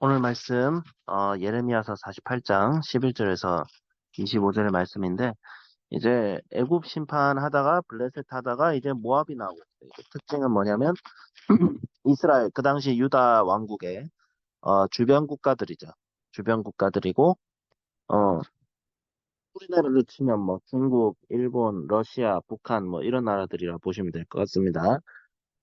오늘 말씀 예레미야서 48장 11절에서 25절의 말씀인데 이제 애굽 심판하다가 블레셋 하다가 이제 모압이 나오고 있어요. 이게 특징은 뭐냐면 이스라엘 그 당시 유다 왕국의 주변 국가들이죠. 주변 국가들이고 어 우리나라로 치면 뭐 중국, 일본, 러시아, 북한 뭐 이런 나라들이라 보시면 될 것 같습니다.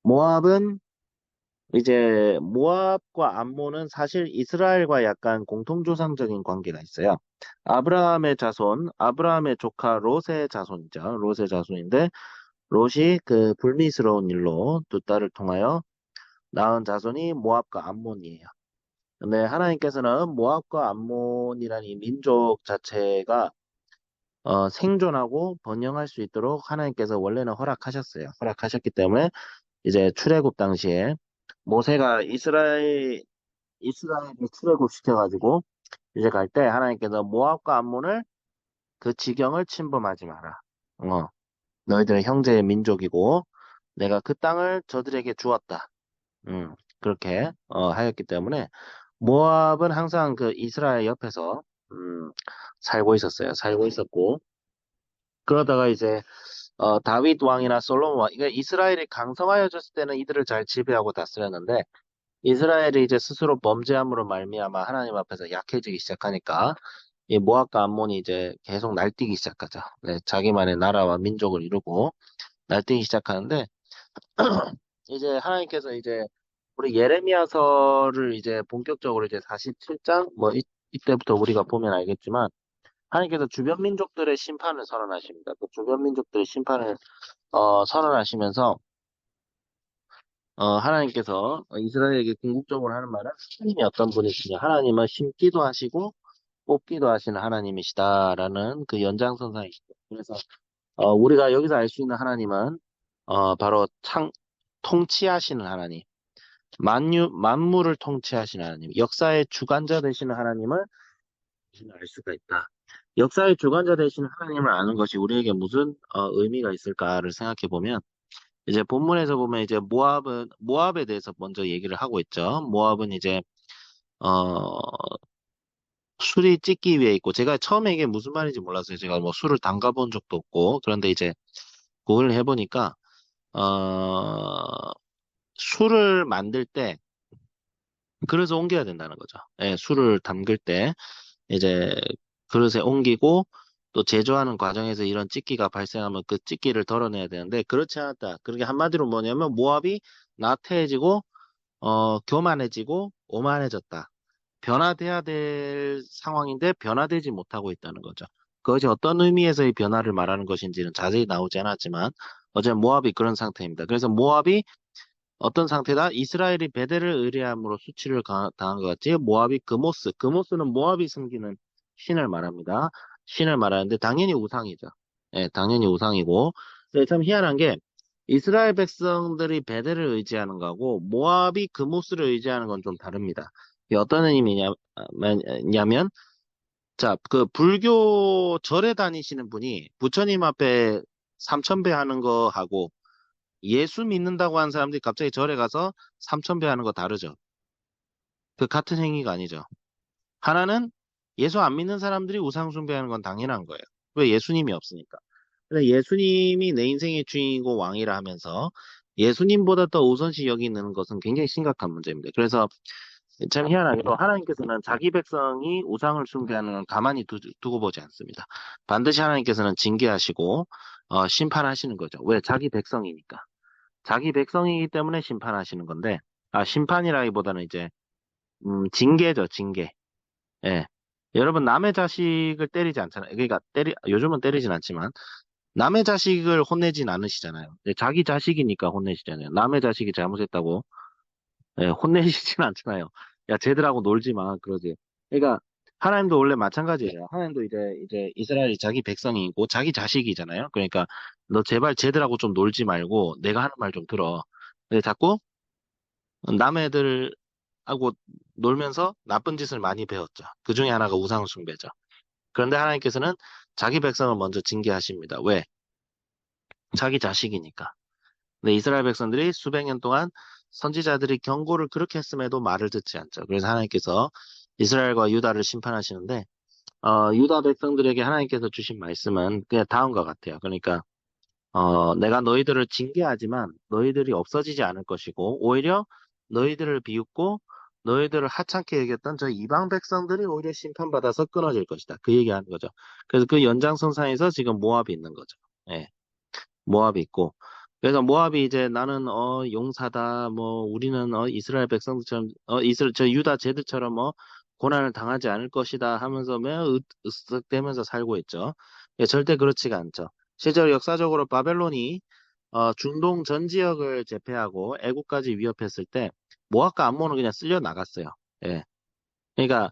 모압은 이제 모압과 암몬은 사실 이스라엘과 약간 공통조상적인 관계가 있어요. 아브라함의 자손, 아브라함의 조카 롯의 자손이죠. 롯의 자손인데 롯이 그 불미스러운 일로 두 딸을 통하여 낳은 자손이 모압과 암몬이에요. 근데 하나님께서는 모압과 암몬이라는 이 민족 자체가 생존하고 번영할 수 있도록 하나님께서 원래는 허락하셨어요. 허락하셨기 때문에 이제 출애굽 당시에 모세가 이스라엘을 출애굽 시켜가지고 이제 갈 때 하나님께서 모압과 암몬을 그 지경을 침범하지 마라. 어, 너희들의 형제의 민족이고 내가 그 땅을 저들에게 주었다. 그렇게 하였기 때문에 모압은 항상 그 이스라엘 옆에서 살고 있었어요. 살고 있었고 그러다가 이제 다윗 왕이나 솔로몬 왕, 그러니까 이스라엘이 강성하여졌을 때는 이들을 잘 지배하고 다스렸는데 이스라엘이 이제 스스로 범죄함으로 말미암아 하나님 앞에서 약해지기 시작하니까 이 모압과 암몬이 이제 계속 날뛰기 시작하죠. 네, 자기만의 나라와 민족을 이루고 날뛰기 시작하는데 이제 하나님께서 이제 우리 예레미야서를 이제 본격적으로 이제 47장 뭐 이때부터 우리가 보면 알겠지만 하나님께서 주변 민족들의 심판을 선언하십니다. 그 주변 민족들의 심판을 선언하시면서 하나님께서 이스라엘에게 궁극적으로 하는 말은 하나님이 어떤 분이시냐. 하나님은 심기도 하시고 뽑기도 하시는 하나님이시다라는 그 연장선상이시죠. 그래서 우리가 여기서 알 수 있는 하나님은 바로 통치하시는 하나님, 만물을 통치하시는 하나님, 역사의 주관자 되시는 하나님을 알 수가 있다. 역사의 주관자 되시는 하나님을 아는 것이 우리에게 무슨 의미가 있을까를 생각해 보면 이제 본문에서 보면 이제 모압에 대해서 먼저 얘기를 하고 있죠. 모압은 이제 어 술이 찢기 위해 있고 제가 처음에 이게 무슨 말인지 몰랐어요. 제가 뭐 술을 담가본 적도 없고 그런데 이제 그걸 해보니까 어 술을 만들 때 그릇에 옮겨야 된다는 거죠. 예, 술을 담글 때 이제 그릇에 옮기고 또 제조하는 과정에서 이런 찢기가 발생하면 그 찢기를 덜어내야 되는데 그렇지 않았다. 그렇게 한마디로 뭐냐면 모압이 나태해지고 교만해지고 오만해졌다. 변화돼야 될 상황인데 변화되지 못하고 있다는 거죠. 그것이 어떤 의미에서의 변화를 말하는 것인지는 자세히 나오지 않았지만 어제 모압이 그런 상태입니다. 그래서 모압이 어떤 상태다? 이스라엘이 베델을 의뢰함으로 수치를 당한 것 같지? 모압이 그모스는 모압이 섬기는 신을 말합니다. 신을 말하는데 당연히 우상이죠. 예, 당연히 우상이고. 근데 참 희한한 게 이스라엘 백성들이 베델을 의지하는 거고 모압이 그모스를 의지하는 건 좀 다릅니다. 이게 어떤 의미냐면 자, 그 불교 절에 다니시는 분이 부처님 앞에 삼천배 하는 거 하고 예수 믿는다고 하는 사람들이 갑자기 절에 가서 삼천배 하는 거 다르죠. 그 같은 행위가 아니죠. 하나는 예수 안 믿는 사람들이 우상 숭배하는 건 당연한 거예요. 왜 예수님이 없으니까. 근데 예수님이 내 인생의 주인이고 왕이라 하면서 예수님보다 더 우선시 여기는 것은 굉장히 심각한 문제입니다. 그래서 참 희한하게도 하나님께서는 자기 백성이 우상을 숭배하는 건 가만히 두고 보지 않습니다. 반드시 하나님께서는 징계하시고 심판하시는 거죠. 왜? 자기 백성이니까. 자기 백성이기 때문에 심판하시는 건데, 심판이라기보다는 이제, 징계죠, 징계. 예. 여러분, 남의 자식을 때리지 않잖아요. 그러니까, 요즘은 때리진 않지만, 남의 자식을 혼내진 않으시잖아요. 자기 자식이니까 혼내시잖아요. 남의 자식이 잘못했다고, 예, 혼내시진 않잖아요. 야, 쟤들하고 놀지 마, 그러지. 그러니까, 하나님도 원래 마찬가지예요. 하나님도 이제 이스라엘이 자기 백성이고 자기 자식이잖아요. 그러니까, 너 제발 쟤들하고 좀 놀지 말고 내가 하는 말 좀 들어. 근데 자꾸 남의 애들하고 놀면서 나쁜 짓을 많이 배웠죠. 그 중에 하나가 우상숭배죠. 그런데 하나님께서는 자기 백성을 먼저 징계하십니다. 왜? 자기 자식이니까. 근데 이스라엘 백성들이 수백 년 동안 선지자들이 경고를 그렇게 했음에도 말을 듣지 않죠. 그래서 하나님께서 이스라엘과 유다를 심판하시는데 유다 백성들에게 하나님께서 주신 말씀은 그냥 다음과 같아요. 그러니까 내가 너희들을 징계하지만 너희들이 없어지지 않을 것이고 오히려 너희들을 비웃고 너희들을 하찮게 여겼던 저 이방 백성들이 오히려 심판받아서 끊어질 것이다. 그 얘기하는 거죠. 그래서 그 연장선상에서 지금 모압이 있는 거죠. 예, 모압이 있고 그래서 모압이 이제 나는 용사다 뭐 우리는 이스라엘 백성들처럼 이스라엘 저 유다 쟤들처럼 고난을 당하지 않을 것이다 하면서 매우 으쓱대면서 살고 있죠. 예, 절대 그렇지가 않죠. 실제로 역사적으로 바벨론이 중동 전 지역을 제패하고 애국까지 위협했을 때 모압과 암몬은 그냥 쓸려 나갔어요. 예. 그러니까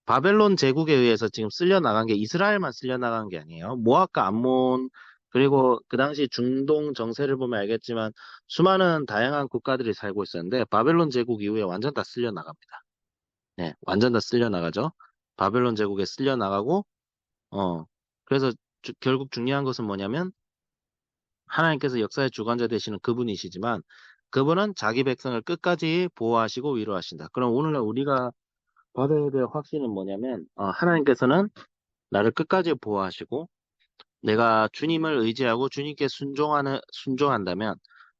바벨론 제국에 의해서 지금 쓸려 나간 게 이스라엘만 쓸려 나간 게 아니에요. 모압과 암몬 그리고 그 당시 중동 정세를 보면 알겠지만 수많은 다양한 국가들이 살고 있었는데 바벨론 제국 이후에 완전 다 쓸려 나갑니다. 네, 완전 다 쓸려 나가죠. 바벨론 제국에 쓸려 나가고 어 그래서 결국 중요한 것은 뭐냐면 하나님께서 역사의 주관자 되시는 그분이시지만 그분은 자기 백성을 끝까지 보호하시고 위로하신다. 그럼 오늘날 우리가 받아야 될 확신은 뭐냐면 하나님께서는 나를 끝까지 보호하시고 내가 주님을 의지하고 주님께 순종한다면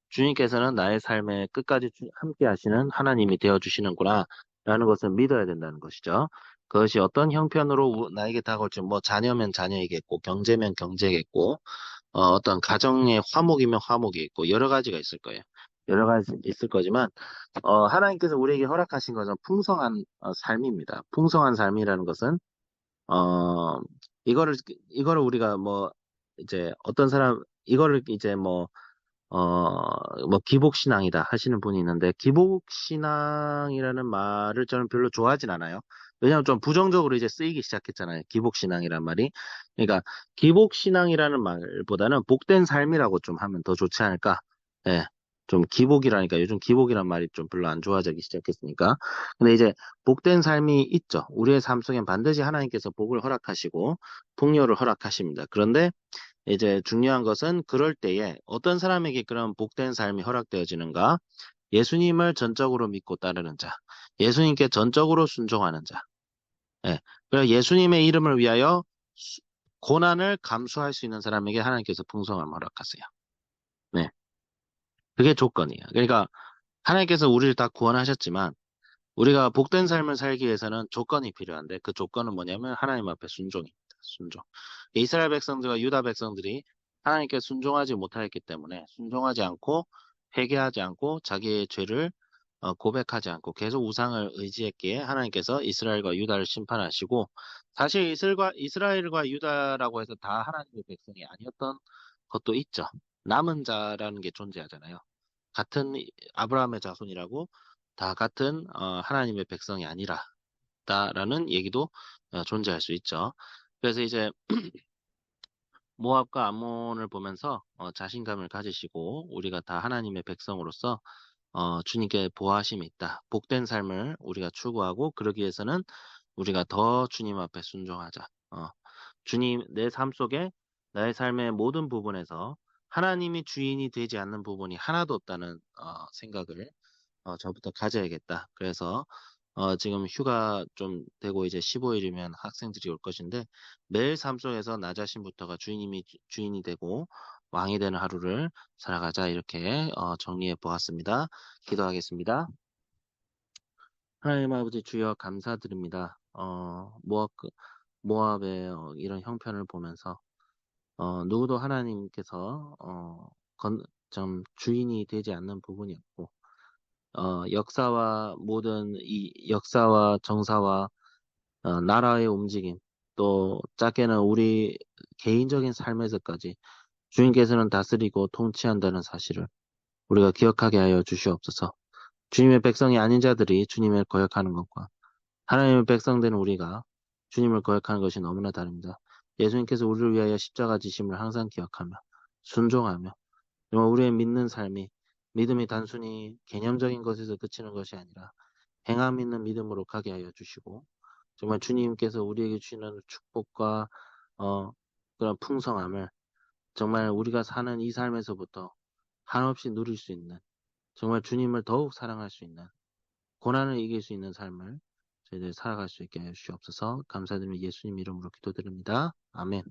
주님께서는 나의 삶에 끝까지 함께 하시는 하나님이 되어 주시는구나 라는 것을 믿어야 된다는 것이죠. 그것이 어떤 형편으로 나에게 다가올지 뭐 자녀면 자녀이겠고 경제면 경제겠고 어떤 가정의 화목이면 화목이 있고 여러 가지가 있을 거예요. 여러 가지 있을 거지만 하나님께서 우리에게 허락하신 것은 풍성한 삶입니다. 풍성한 삶이라는 것은 어, 이거를 우리가 뭐, 이제 어떤 사람, 이거를 이제 기복신앙이다 하시는 분이 있는데, 기복신앙이라는 말을 저는 별로 좋아하진 않아요. 왜냐하면 좀 부정적으로 이제 쓰이기 시작했잖아요. 기복신앙이란 말이. 그러니까, 기복신앙이라는 말보다는 복된 삶이라고 좀 하면 더 좋지 않을까. 예. 좀 기복이라니까 요즘 기복이란 말이 좀 별로 안 좋아지기 시작했으니까. 근데 이제 복된 삶이 있죠. 우리의 삶 속엔 반드시 하나님께서 복을 허락하시고 풍요를 허락하십니다. 그런데 이제 중요한 것은 그럴 때에 어떤 사람에게 그런 복된 삶이 허락되어지는가? 예수님을 전적으로 믿고 따르는 자, 예수님께 전적으로 순종하는 자. 예. 그래서 예수님의 이름을 위하여 고난을 감수할 수 있는 사람에게 하나님께서 풍성함을 허락하세요. 네. 그게 조건이에요. 그러니까 하나님께서 우리를 다 구원하셨지만 우리가 복된 삶을 살기 위해서는 조건이 필요한데 그 조건은 뭐냐면 하나님 앞에 순종입니다. 순종. 이스라엘 백성들과 유다 백성들이 하나님께 순종하지 못하였기 때문에 순종하지 않고 회개하지 않고 자기의 죄를 고백하지 않고 계속 우상을 의지했기에 하나님께서 이스라엘과 유다를 심판하시고 사실 이스라엘과 유다라고 해서 다 하나님의 백성이 아니었던 것도 있죠. 남은 자라는 게 존재하잖아요. 같은 아브라함의 자손이라고 다 같은 하나님의 백성이 아니라라는 얘기도 존재할 수 있죠. 그래서 이제 모압과 암몬을 보면서 자신감을 가지시고 우리가 다 하나님의 백성으로서 주님께 보호하심이 있다. 복된 삶을 우리가 추구하고 그러기 위해서는 우리가 더 주님 앞에 순종하자. 주님 내 삶 속에 나의 삶의 모든 부분에서 하나님이 주인이 되지 않는 부분이 하나도 없다는 생각을 저부터 가져야겠다. 그래서 지금 휴가 좀 되고 이제 15일이면 학생들이 올 것인데 매일 삶 속에서 나 자신부터가 주인이 되고 왕이 되는 하루를 살아가자 이렇게 정리해 보았습니다. 기도하겠습니다. 하나님 아버지 주여 감사드립니다. 모압의 이런 형편을 보면서 누구도 하나님께서 좀 주인이 되지 않는 부분이 없고 역사와 정사와 나라의 움직임, 또 작게는 우리 개인적인 삶에서까지 주님께서는 다스리고 통치한다는 사실을 우리가 기억하게 하여 주시옵소서. 주님의 백성이 아닌 자들이 주님을 거역하는 것과 하나님의 백성된 우리가 주님을 거역하는 것이 너무나 다릅니다. 예수님께서 우리를 위하여 십자가 지심을 항상 기억하며 순종하며 정말 우리의 믿는 삶이 믿음이 단순히 개념적인 것에서 그치는 것이 아니라 행함 있는 믿음으로 가게 하여 주시고 정말 주님께서 우리에게 주시는 축복과 어, 그런 풍성함을 정말 우리가 사는 이 삶에서부터 한없이 누릴 수 있는 정말 주님을 더욱 사랑할 수 있는, 고난을 이길 수 있는 삶을 저희들 살아갈 수 있게 해주시옵소서. 감사드리며 예수님 이름으로 기도드립니다. 아멘.